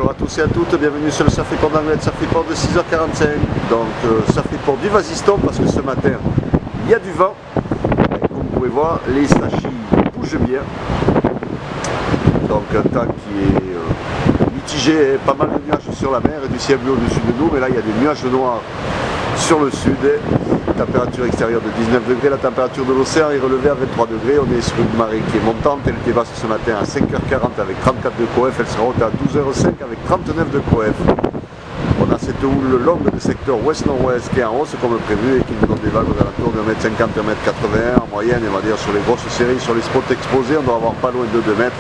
Bonjour à tous et à toutes, bienvenue sur le Surf Report d'Anglet, Surf Report de 6h45. Donc Surf Report du Vasiston parce que ce matin il y a du vent. Et comme vous pouvez voir, les sachis bougent bien. Donc un temps qui est mitigé, pas mal de nuages sur la mer et du ciel bleu au-dessus de nous, mais là il y a des nuages noirs sur le sud. Température extérieure de 19 degrés, la température de l'océan est relevée à 23 degrés, on est sur une marée qui est montante, elle était basse ce matin à 5h40 avec 34 de coef, elle sera haute à 12h05 avec 39 de coef. On a cette houle longue de secteur ouest-nord-ouest qui est en hausse comme prévu et qui nous donne des vagues aux alentours de 1m50 à 1m81 en moyenne, et on va dire sur les grosses séries, sur les spots exposés, on doit avoir pas loin de 2 mètres.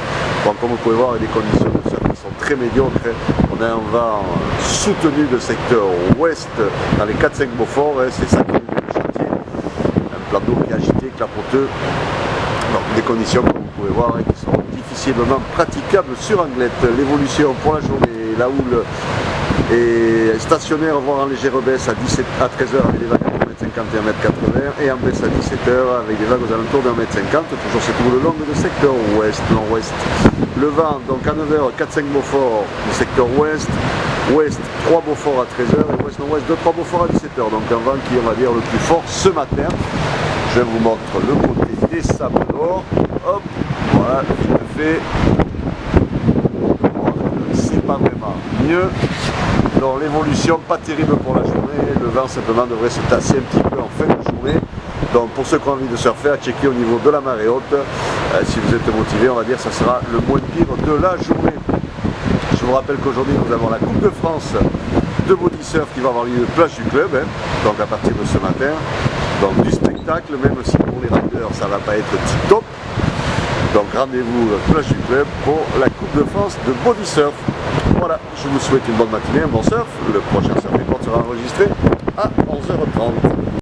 Bon, comme vous pouvez voir, il y a des conditions de surf qui sont très médiocres. On a un vent soutenu de secteur ouest dans les 4-5 Beaufort, c'est ça qui nous le chantier. Un plan d'eau qui est agité, clapoteux. Donc des conditions, comme vous pouvez voir, qui sont difficilement praticables sur Anglet. L'évolution pour la journée, la houle est stationnaire, voire en légère baisse à 13h avec des vagues à 1m50 et 1m80 et en baisse à 17h avec des vagues aux alentours de 1m50, toujours cette houle longue de secteur ouest-nord-ouest. Le vent, donc à 9h, 4-5 Beaufort du secteur ouest, ouest 3 Beaufort à 13h et ouest-nord-ouest 2-3 Beaufort à 17h. Donc un vent qui est, on va dire, le plus fort ce matin. Je vous montre le côté des sables d'or. Hop, voilà, je le fais. C'est pas vraiment mieux. Donc l'évolution pas terrible pour la journée, le vent simplement devrait se tasser un petit peu en fin de journée. Donc pour ceux qui ont envie de surfer, à checker au niveau de la marée haute, si vous êtes motivé, on va dire que ça sera le moins pire de la journée. Je vous rappelle qu'aujourd'hui nous avons la Coupe de France de body surf qui va avoir lieu plage du club, donc à partir de ce matin. Donc du spectacle, même si pour les randonneurs ça ne va pas être tip top. Donc rendez-vous plage du club pour la Coupe de France de body surf. Voilà, je vous souhaite une bonne matinée, un bon surf. Le prochain Surf Report sera enregistré à 11h30.